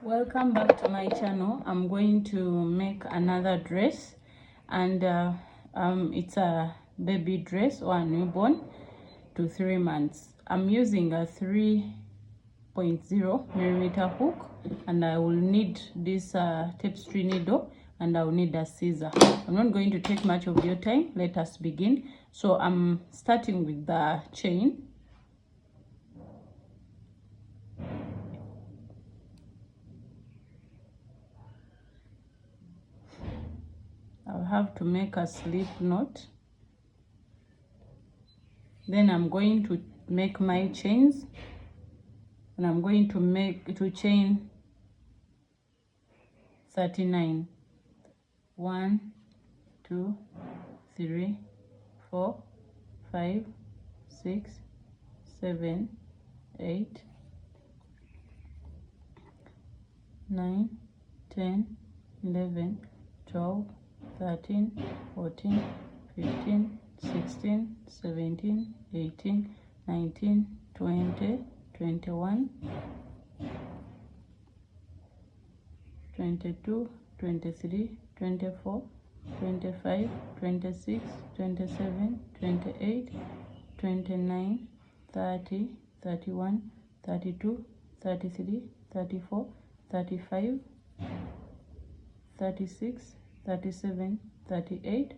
Welcome back to my channel. I'm going to make another dress, and it's a baby dress or a newborn to 3 months. I'm using a 3.0 millimeter hook, and I will need this tapestry needle, and I'll need a scissor. I'm not going to take much of your time. Let us begin. So I'm starting with the chain. I'll have to make a slip knot. Then I'm going to make my chains, and I'm going to chain 39. 1, 2, 3, 4, 5, 6, 7, 8, 9, 10, 11, 12, 13, 14, 15, 16, 17, 18, 19, 20, 21, 22, 23, 24, 25, 26, 27, 28, 29, 30, 31, 32, 33, 34, 35, 36, 37, 38,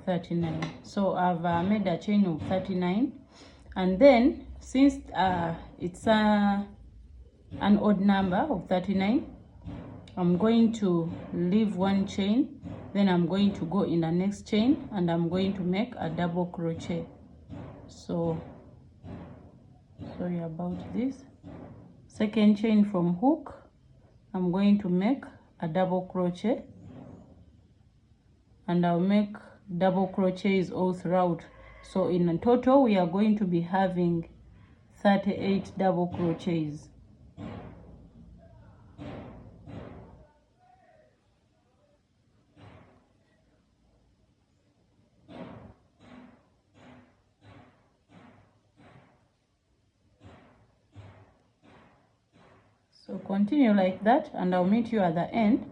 39. So I've made a chain of 39, and then since it's an odd number of 39, I'm going to leave one chain, then I'm going to go in the next chain, and I'm going to make a double crochet. So sorry about this. Second chain from hook, I'm going to make a double crochet, and I'll make double crochets all throughout. So in total we are going to be having 38 double crochets. So continue like that, and I'll meet you at the end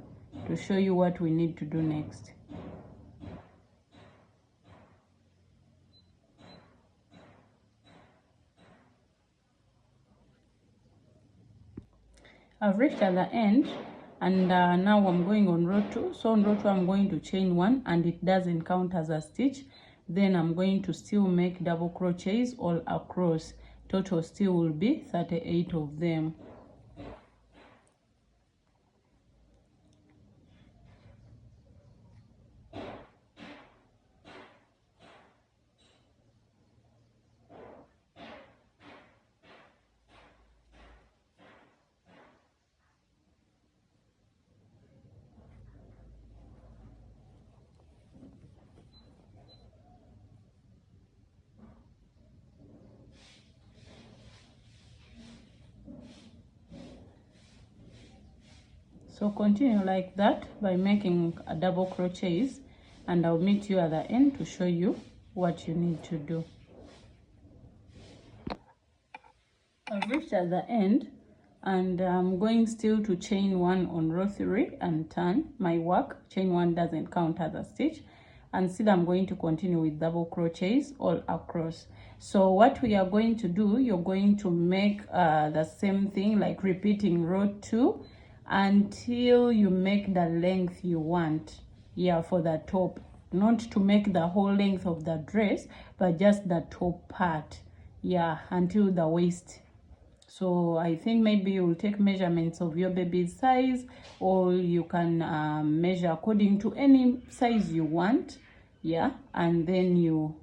to show you what we need to do next. I've reached at the end, and now I'm going on row 2. So on row 2 I'm going to chain 1, and it doesn't count as a stitch. Then I'm going to still make double crochets all across. Total still will be 38 of them. So continue like that by making a double crochets, and I'll meet you at the end to show you what you need to do. I've reached at the end, and I'm going still to chain 1 on row 3 and turn my work. Chain 1 doesn't count as a stitch, and still I'm going to continue with double crochets all across. So what we are going to do, you're going to make the same thing, like repeating row 2 until you make the length you want, for the top. Not to make the whole length of the dress, but just the top part, until the waist. So I think maybe you'll take measurements of your baby's size, or you can measure according to any size you want, and then you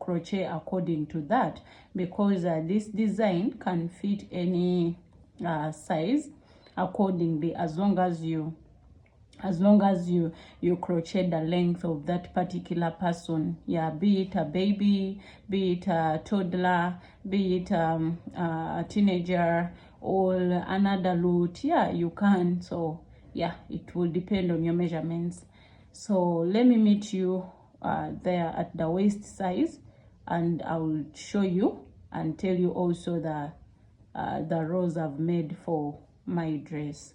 crochet according to that, because this design can fit any size accordingly, as long as you crochet the length of that particular person, be it a baby, be it a toddler, be it a teenager, or an adult. You can. So it will depend on your measurements. So let me meet you there at the waist size, and I will show you and tell you also the rows I've made for my dress.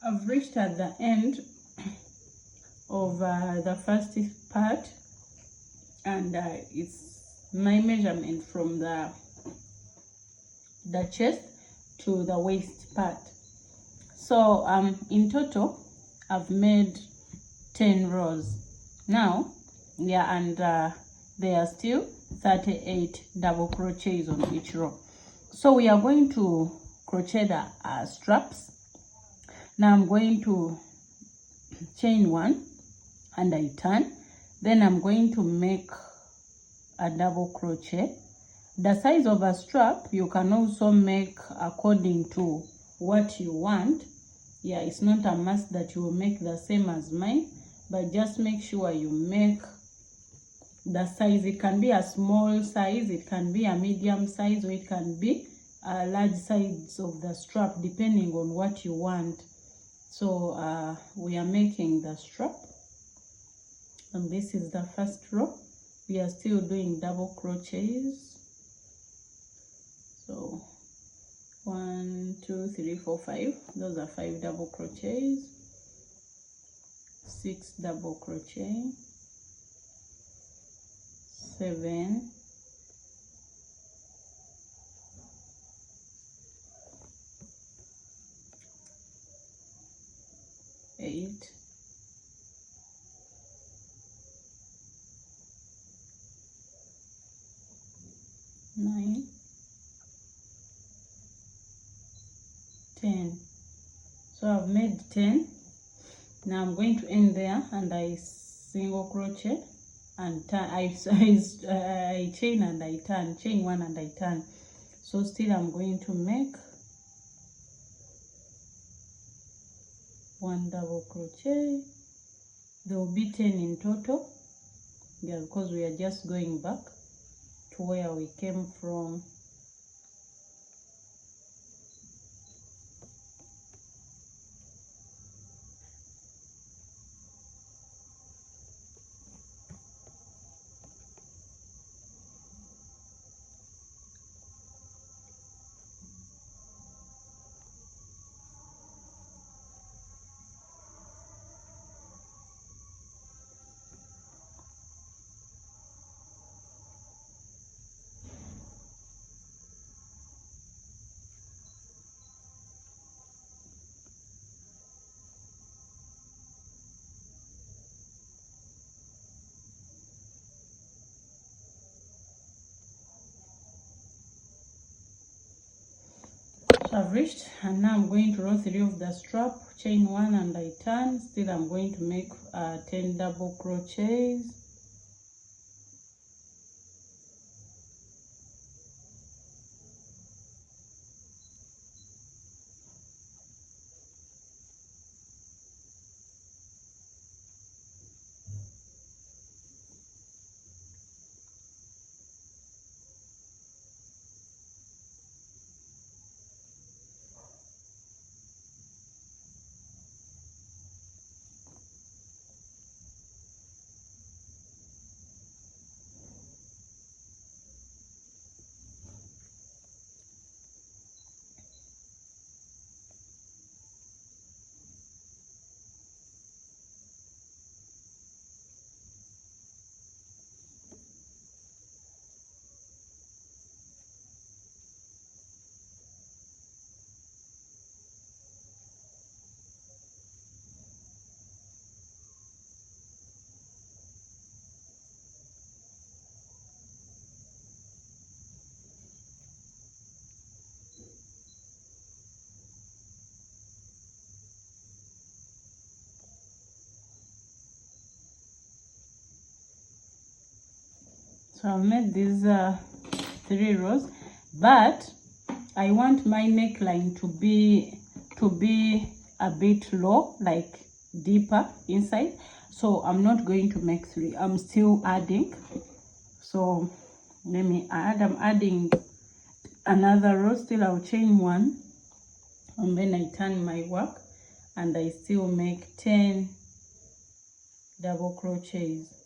I've reached at the end of the first part, and it's my measurement from the chest to the waist part. So in total I've made 10 rows now. Yeah, and there are still 38 double crochets on each row. So we are going to crochet the straps. Now I'm going to chain one and I turn, then I'm going to make a double crochet. The size of a strap you can also make according to what you want. Yeah, it's not a must that you will make the same as mine, but just make sure you make the size. It can be a small size, it can be a medium size, or it can be a large size of the strap, depending on what you want. So we are making the strap, and this is the first row. We are still doing double crochets. So 1 2 3 4 5, those are 5 double crochets, 6 double crochet, 7, 8, 9, 10. So I've made 10. Now I'm going to end there, and I single crochet and turn. I chain and I turn, chain one and I turn. So still I'm going to make 1 double crochet. There will be 10 in total. Yeah, because we are just going back to where we came from. So I've reached, and now I'm going to row 3 of the strap, chain 1 and I turn. Still I'm going to make 10 double crochets. So I've made these 3 rows, but I want my neckline to be a bit low, like deeper inside. So I'm not going to make 3. I'm still adding. So let me add. I'm adding another row. Still I'll chain 1, and then I turn my work, and I still make 10 double crochets.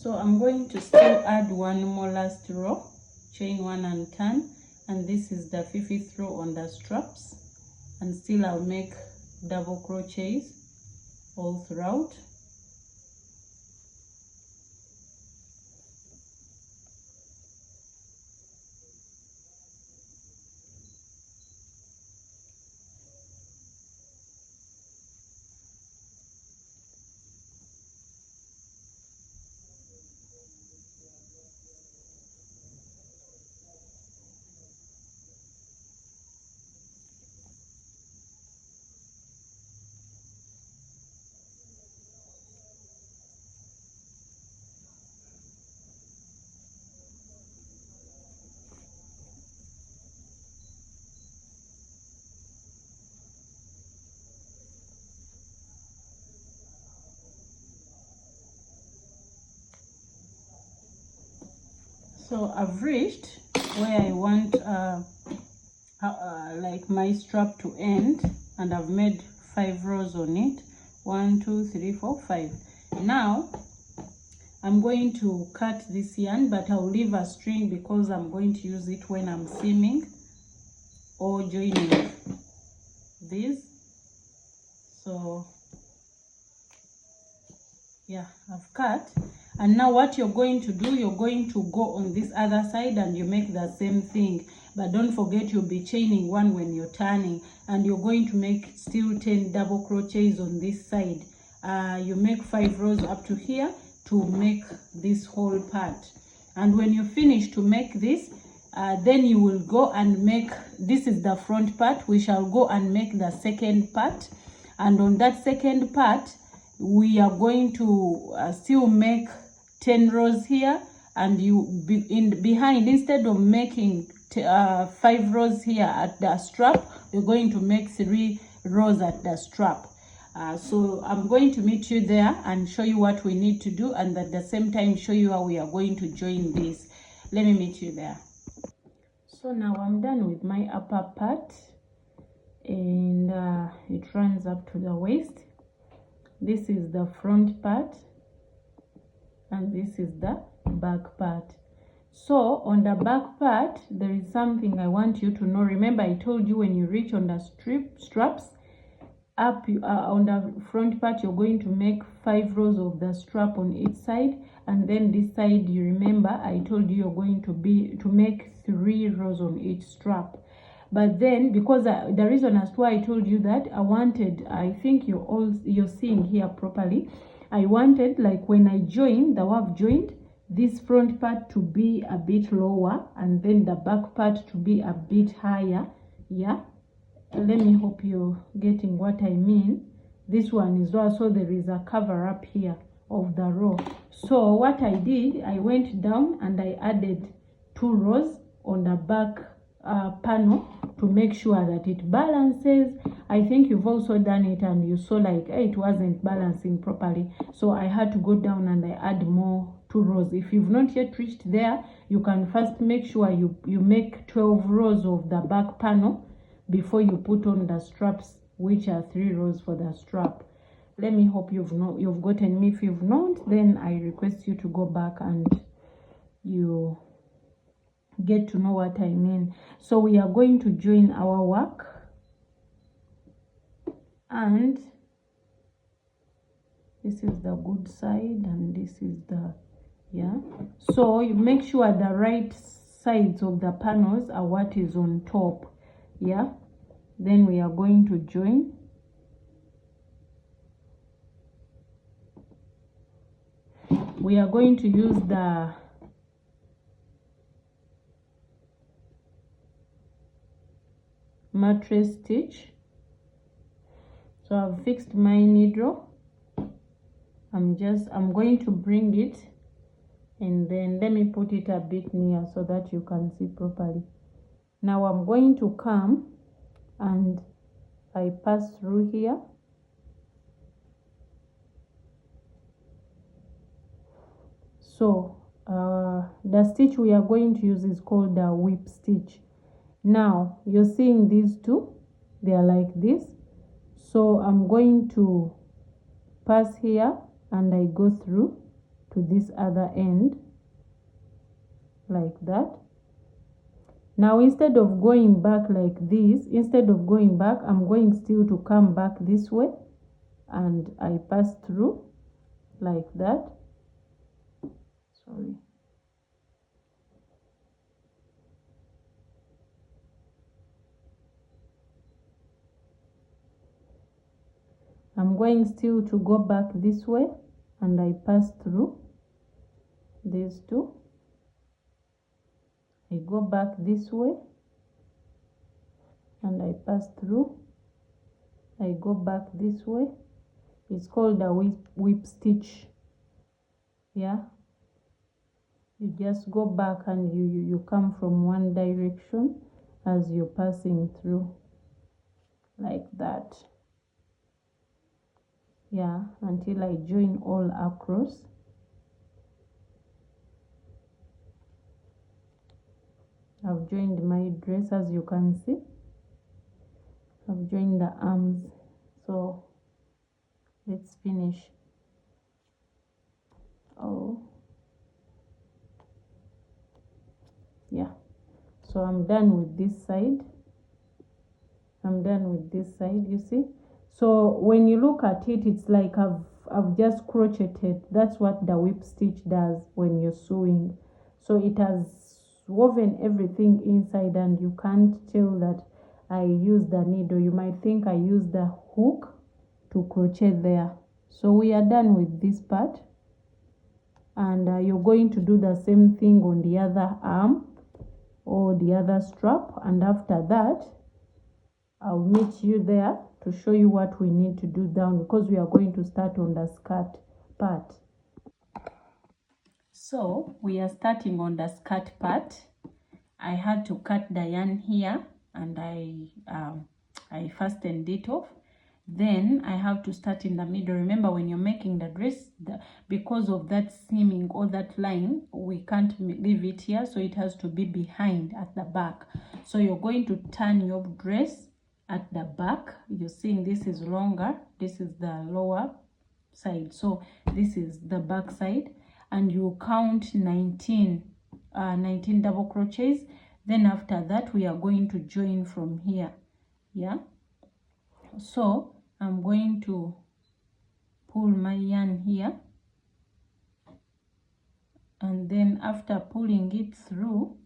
So I'm going to still add one more last row, chain 1 and turn, and this is the 5th row on the straps, and still I'll make double crochets all throughout. So I've reached where I want like my strap to end, and I've made 5 rows on it. 1 2 3 4 5. Now I'm going to cut this yarn, but I'll leave a string because I'm going to use it when I'm seaming or joining this. So yeah, I've cut. And now what you're going to do, you're going to go on this other side and you make the same thing, but don't forget you'll be chaining 1 when you're turning, and you're going to make still 10 double crochets on this side. You make 5 rows up to here to make this whole part, and when you finish to make this, then you will go and make, this is the front part, we shall go and make the second part, and on that second part we are going to still make 10 rows here, and behind, instead of making 5 rows here at the strap, you're going to make 3 rows at the strap. So I'm going to meet you there and show you what we need to do, and at the same time show you how we are going to join this. Let me meet you there. So now I'm done with my upper part, and it runs up to the waist. This is the front part, and this is the back part. So on the back part, there is something I want you to know. Remember, I told you when you reach on the straps up, on the front part, you're going to make 5 rows of the strap on each side, and then this side, you remember I told you you're going to make 3 rows on each strap. But then, because the reason as to why I told you that, I think you're seeing here properly, I wanted, like when I joined, the I've joined this front part to be a bit lower, and then the back part to be a bit higher. Yeah, let me hope you're getting what I mean. This one is also, there is a cover up here of the row. So what I did, I went down and I added 2 rows on the back panel to make sure that it balances. I think you've also done it and you saw like it wasn't balancing properly, so I had to go down and I add more 2 rows. If you've not yet reached there, you can first make sure you make 12 rows of the back panel before you put on the straps, which are 3 rows for the strap. Let me hope you've gotten me. If you've not, then I request you to go back and you get to know what I mean. So we are going to join our work, and this is the good side and this is the, yeah, so you make sure the right sides of the panels are what is on top. Yeah, then we are going to join. We are going to use the mattress stitch. So I've fixed my needle. I'm going to bring it, and then let me put it a bit near so that you can see properly. Now I'm going to come and I pass through here. So the stitch we are going to use is called the whip stitch. Now you're seeing these two, they are like this. So I'm going to pass here and I go through to this other end like that. Now instead of going back like this, instead of going back, I'm going still to come back this way, and I pass through like that. Sorry. I'm going still to go back this way, and I pass through these two. I go back this way, and I pass through. I go back this way. It's called a whip stitch. Yeah, you just go back and you come from one direction as you're passing through like that. Yeah, until I join all across. I've joined my dress, as you can see. I've joined the arms, so let's finish. Oh yeah, so I'm done with this side. I'm done with this side, you see. So when you look at it, it's like I've just crocheted. That's what the whip stitch does when you're sewing. So it has woven everything inside, and you can't tell that I used the needle. You might think I used the hook to crochet there. So we are done with this part, and you're going to do the same thing on the other arm or the other strap, and after that I'll meet you there to show you what we need to do down, because we are going to start on the skirt part. So we are starting on the skirt part. I had to cut the yarn here, and I fastened it off. Then I have to start in the middle. Remember, when you're making the dress, because of that seaming or that line, we can't leave it here, so it has to be behind at the back. So you're going to turn your dress at the back. You're seeing this is longer, this is the lower side, so this is the back side, and you count 19 double crochets. Then after that we are going to join from here. Yeah, so I'm going to pull my yarn here, and then after pulling it through,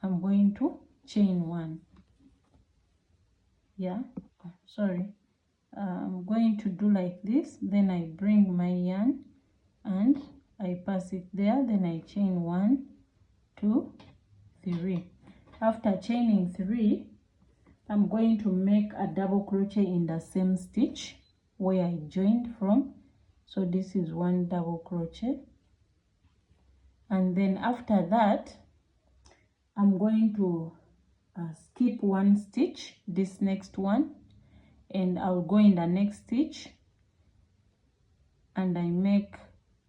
I'm going to chain one. Yeah, sorry, I'm going to do like this. Then I bring my yarn and I pass it there, then I chain 1 2 3. After chaining 3, I'm going to make a double crochet in the same stitch where I joined from. So this is 1 double crochet, and then after that I'm going to skip 1 stitch, this next one, and I'll go in the next stitch and I make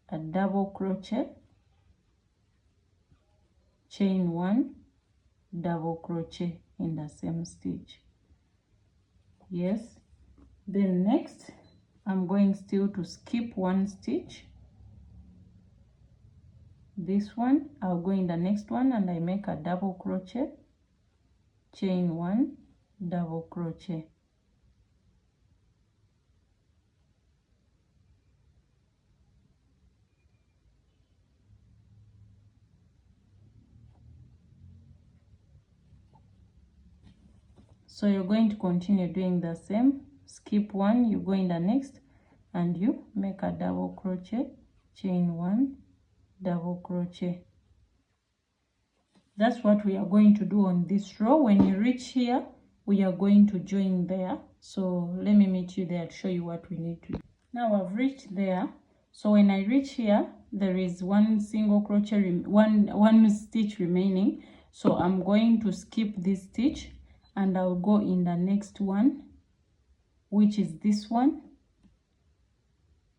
a double crochet, chain 1, double crochet in the same stitch. Yes, then next I'm going still to skip 1 stitch, this one. I'll go in the next one and I make a double crochet, chain 1, double crochet. So you're going to continue doing the same. Skip 1, you go in the next and you make a double crochet, chain 1, double crochet. That's what we are going to do on this row. When you reach here, we are going to join there. So let me meet you there to show you what we need to do. Now I've reached there. So when I reach here, there is 1 single crochet, one stitch remaining. So I'm going to skip this stitch and I'll go in the next one, which is this one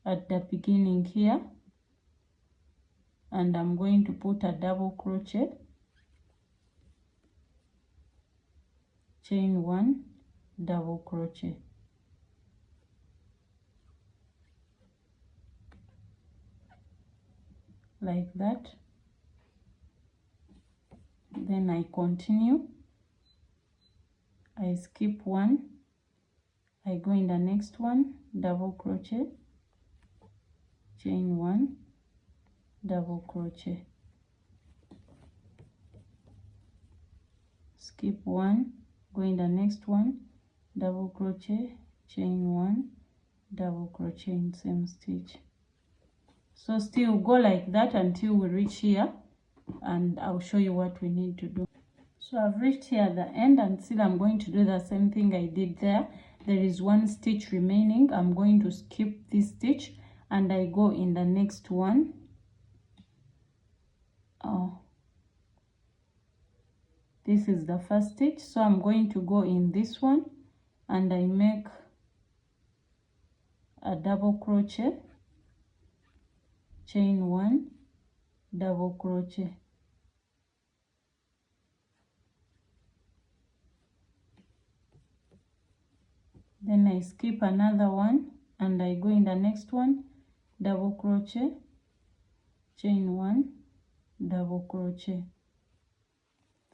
at the beginning here, and I'm going to put a double crochet, chain 1, double crochet. like that. Then I continue, I skip one, I go in the next one, double crochet, chain one, double crochet, skip one, go in the next one, double crochet, chain one, double crochet in same stitch. So still go like that until we reach here, and I'll show you what we need to do. So I've reached here at the end, and still I'm going to do the same thing I did there. There is one stitch remaining. I'm going to skip this stitch and I go in the next one. This is the first stitch, so I'm going to go in this one and I make a double crochet, chain one, double crochet, then I skip another one and I go in the next one, double crochet, chain one, double crochet.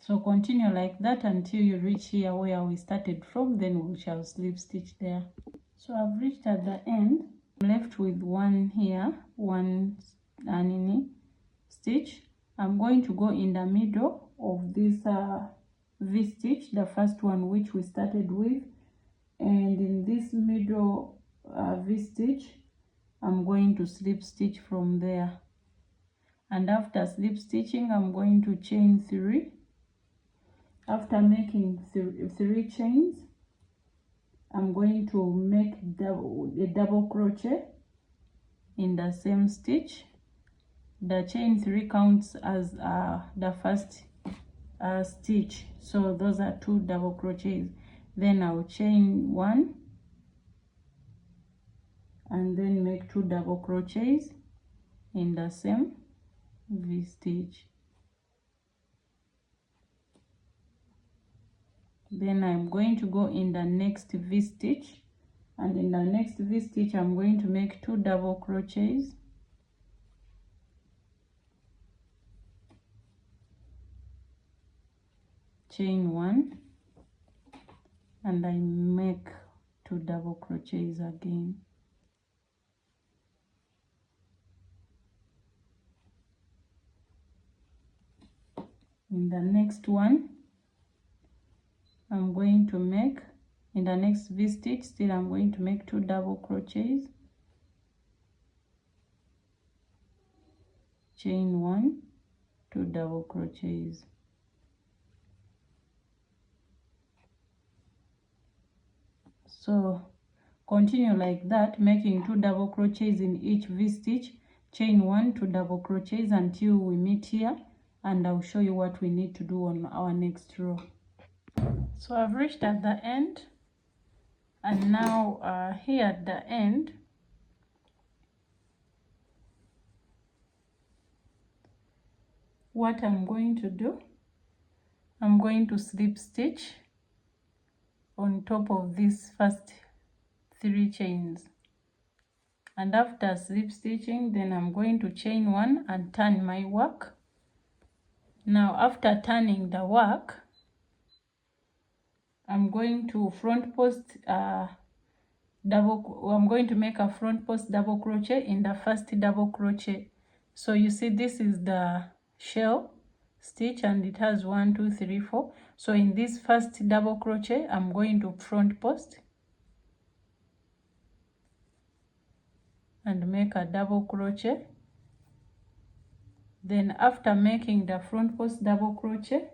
So continue like that until you reach here where we started from, then we shall slip stitch there. So I've reached at the end. I'm left with one here, one stitch. I'm going to go in the middle of this V stitch, the first one which we started with, and in this middle V stitch I'm going to slip stitch from there, and after slip stitching I'm going to chain 3. After making 3 chains, I'm going to make a double crochet in the same stitch. The chain 3 counts as the first stitch, so those are 2 double crochets. Then I'll chain 1 and then make 2 double crochets in the same V stitch. Then I'm going to go in the next V stitch, and in the next V stitch I'm going to make 2 double crochets, chain 1, and I make 2 double crochets again. In the next one I'm going to make, in the next V stitch still I'm going to make 2 double crochets, chain 1, 2 double crochets. So continue like that, making 2 double crochets in each V stitch, chain 1, 2 double crochets until we meet here, and I'll show you what we need to do on our next row. So I've reached at the end, and now here at the end what I'm going to do, I'm going to slip stitch on top of these first 3 chains, and after slip stitching then I'm going to chain 1 and turn my work. Now after turning the work, I'm going to front post I'm going to make a front post double crochet in the first double crochet. So you see this is the shell stitch and it has 1 2 3 4. So in this first double crochet I'm going to front post and make a double crochet. Then after making the front post double crochet,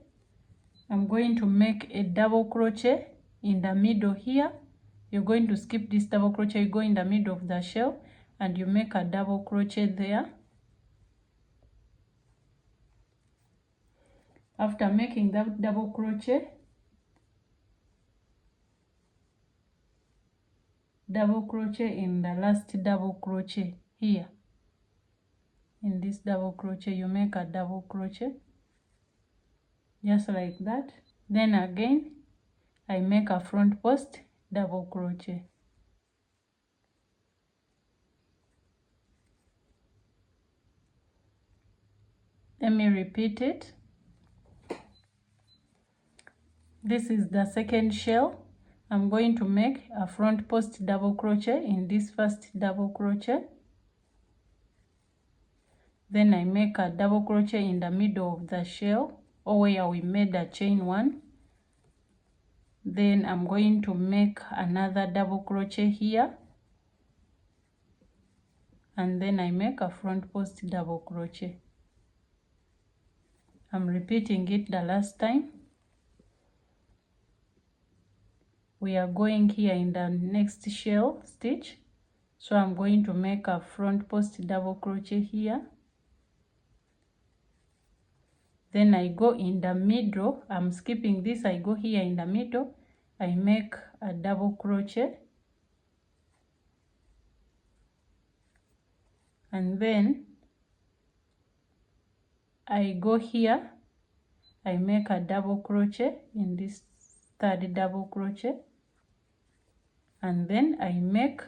I'm going to make a double crochet in the middle here. You're going to skip this double crochet, you go in the middle of the shell and you make a double crochet there. After making that double crochet, in the last double crochet here. In this double crochet you make a double crochet just like that. Then again I make a front post double crochet. Let me repeat it. This is the second shell. I'm going to make a front post double crochet in this first double crochet. Then I make a double crochet in the middle of the shell, or where we made a chain one. Then I'm going to make another double crochet here, and then I make a front post double crochet. I'm repeating it the last time. We are going here in the next shell stitch, so I'm going to make a front post double crochet here. Then I go in the middle. I'm skipping this. I go here in the middle. I make a double crochet, and then I go here. I make a double crochet in this third double crochet, and then I make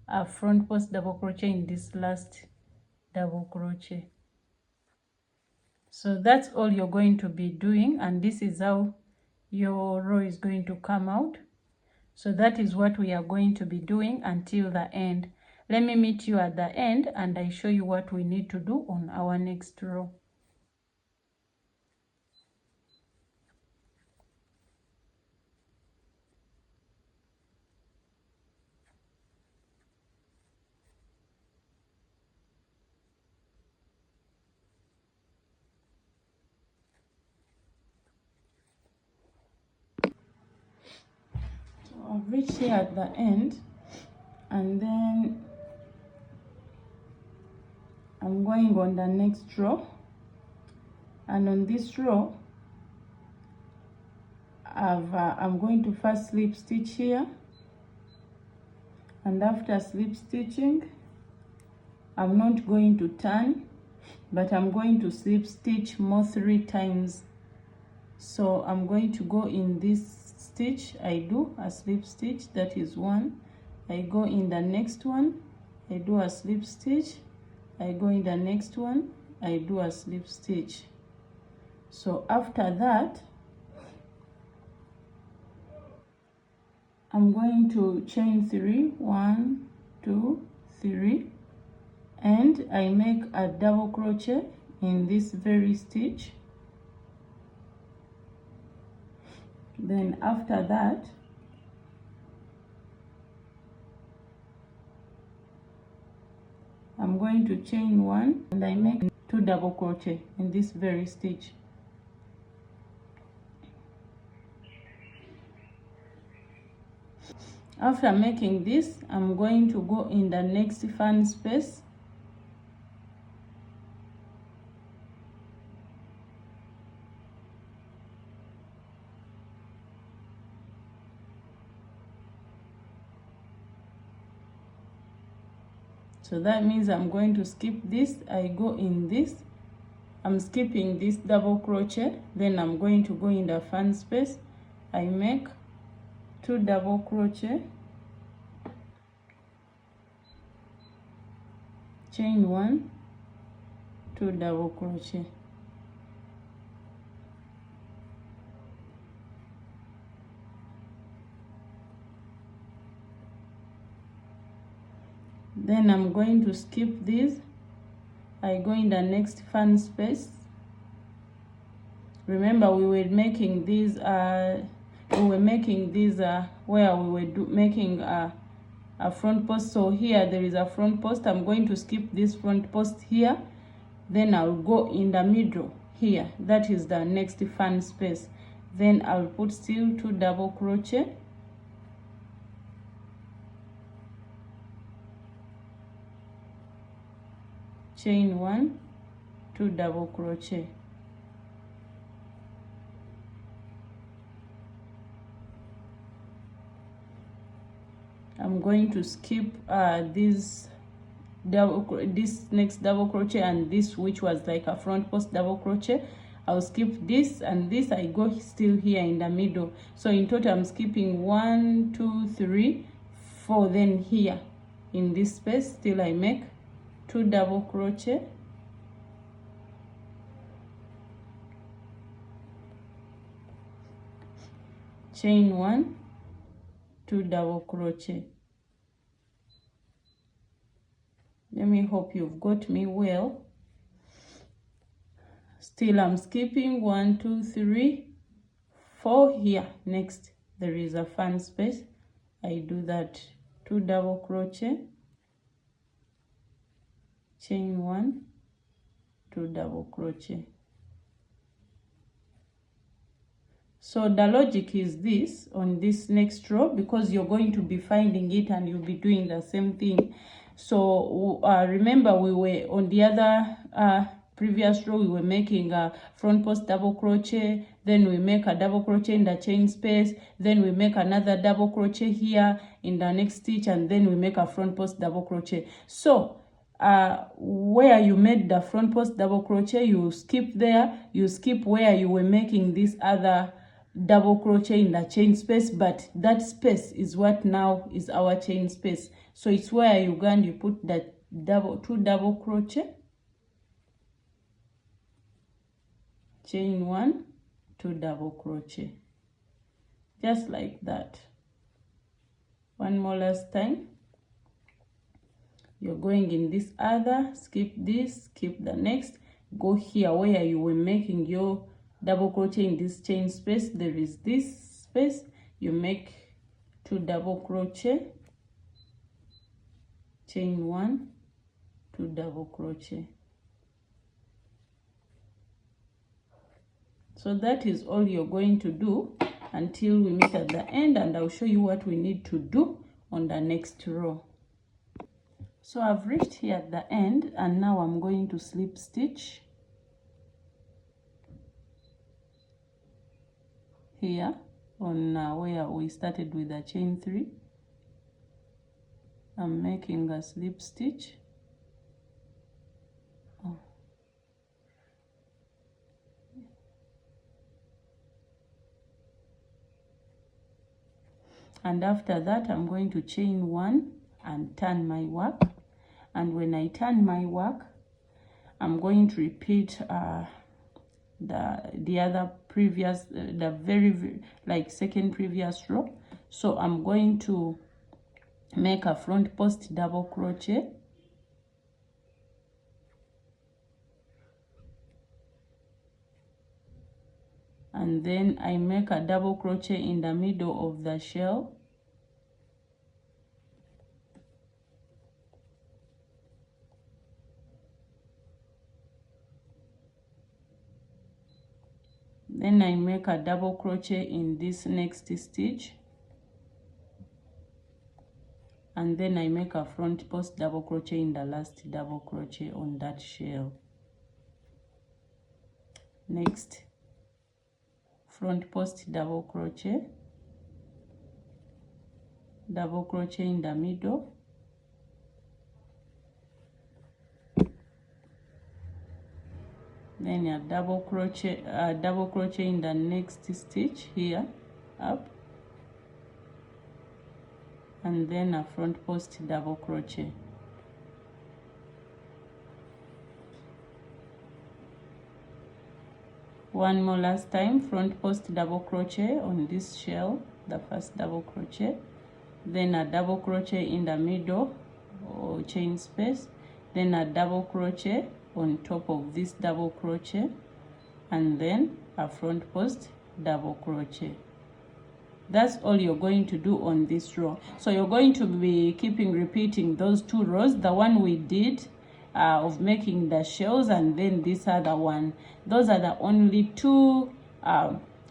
a front post double crochet in this last double crochet. So that's all you're going to be doing, and this is how your row is going to come out. So that is what we are going to be doing until the end. Let me meet you at the end and I show you what we need to do on our next row. I've reached here at the end, and then I'm going on the next row, and on this row I'm going to first slip stitch here, and after slip stitching I'm not going to turn, but I'm going to slip stitch more 3 times. So I'm going to go in this stitch, I do a slip stitch, that is 1. I go in the next one, I do a slip stitch. I go in the next one, I do a slip stitch. So after that I'm going to chain 3, 1, 2, 3, and I make a double crochet in this very stitch. Then after that I'm going to chain 1, and I make 2 double crochet in this very stitch. After making this, I'm going to go in the next fan space. So that means I'm going to skip this. I go in this. I'm skipping this double crochet. Then I'm going to go in the fan space. I make 2 double crochet, chain 1, 2 double crochet. Then I'm going to skip this. I go in the next fan space. Remember we were making these where we were making a front post. So here there is a front post. I'm going to skip this front post here, then I'll go in the middle here, that is the next fan space. Then I'll put still 2 double crochet, chain 1, 2 double crochet. I'm going to skip this next double crochet and this, which was like a front post double crochet. I'll skip this and this. I go still here in the middle. So in total I'm skipping 1, 2, 3, 4. Then here in this space still I make 2 double crochet, chain 1, 2 double crochet. Let me hope you've got me well. Still I'm skipping 1, 2, 3, 4 here. Next there is a fan space. I do that 2 double crochet, chain 1, 2 double crochet. So the logic is this on this next row, because you're going to be finding it and you'll be doing the same thing. So remember, we were on the other previous row, we were making a front post double crochet, then we make a double crochet in the chain space, then we make another double crochet here in the next stitch, and then we make a front post double crochet. So where you made the front post double crochet, you skip there, you skip where you were making this other double crochet in the chain space, but that space is what now is our chain space. So it's where you go and you put that 2 double crochet, chain 1, 2 double crochet, just like that. One more last time. You're going in this other, skip this, skip the next, go here where you were making your double crochet in this chain space. There is this space, you make 2 double crochet, chain 1, 2 double crochet. So that is all you're going to do until we meet at the end, and I'll show you what we need to do on the next row. So I've reached here at the end, and now I'm going to slip stitch here on where we started with the chain 3. I'm making a slip stitch. And after that, I'm going to chain 1 and turn my work. And when I turn my work, I'm going to repeat the other previous, the very like second previous row. So I'm going to make a front post double crochet, and then I make a double crochet in the middle of the shell, then I make a double crochet in this next stitch, and then I make a front post double crochet in the last double crochet on that shell. Next, front post double crochet in the middle, then a double crochet in the next stitch here up, and then a front post double crochet. One more last time, front post double crochet on this shell, the first double crochet, then a double crochet in the middle or chain space, then a double crochet on top of this double crochet, and then a front post double crochet. That's all you're going to do on this row. So you're going to be repeating those 2 rows, the one we did of making the shells, and then this other one. Those are the only 2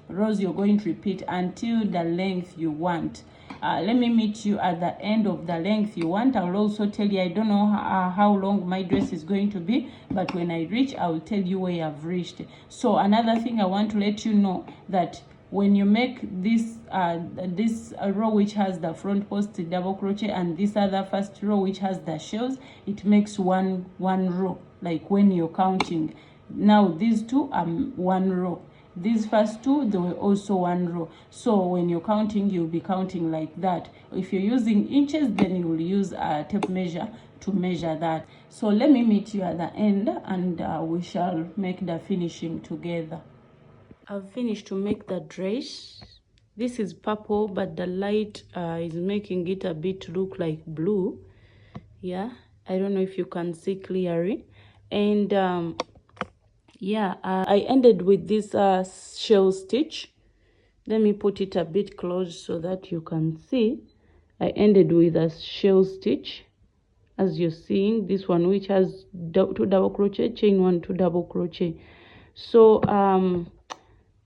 rows you're going to repeat until the length you want. Let me meet you at the end of the length you want. I will also tell you, I don't know how long my dress is going to be, but when I reach, I will tell you where I've reached. So another thing I want to let you know, that when you make this this row which has the front post double crochet and this other first row which has the shells, it makes one row, like when you're counting. Now these 2 are 1 row. These first 2, they were also 1 row. So when you're counting, you'll be counting like that. If you're using inches, then you will use a tape measure to measure that. So let me meet you at the end, and we shall make the finishing together. I've finished to make the dress, This is purple, but the light is making it a bit look like blue. Yeah, I don't know if you can see clearly. And yeah, I ended with this shell stitch. Let me put it a bit close so that you can see. I ended with a shell stitch, as you're seeing, this one, which has 2 double crochet, chain 1, 2 double crochet. So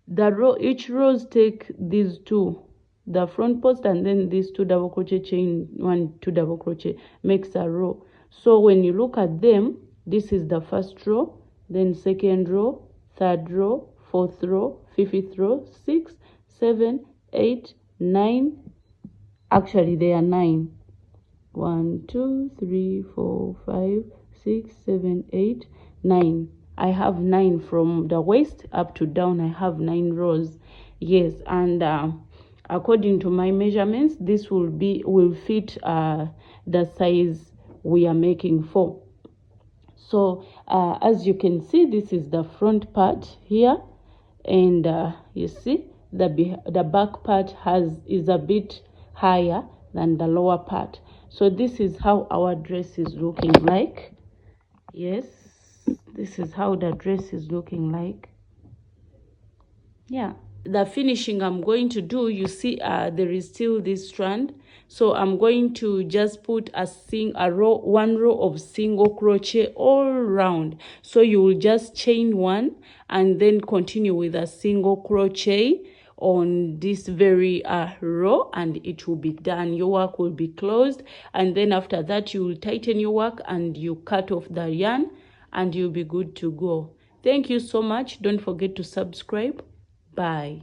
the row, each rows take these two, the front post, and then these 2 double crochet, chain 1, 2 double crochet, makes a row. So when you look at them, this is the first row, then second row, third row, fourth row, fifth row, 6, 7, 8, 9. Actually, they are 9. 1, 2, 3, 4, 5, 6, 7, 8, 9. I have 9 from the waist up to down. I have 9 rows. Yes, and according to my measurements, this will fit the size we are making for. So as you can see, this is the front part here, and you see the back part is a bit higher than the lower part. So this is how our dress is looking like. Yes, this is how the dress is looking like. Yeah, the finishing I'm going to do, you see there is still this strand, so I'm going to just put one row of single crochet all around. So you will just chain 1 and then continue with a single crochet on this very row, and it will be done. Your work will be closed, and then after that you will tighten your work and you cut off the yarn and you'll be good to go. Thank you so much. Don't forget to subscribe. Bye.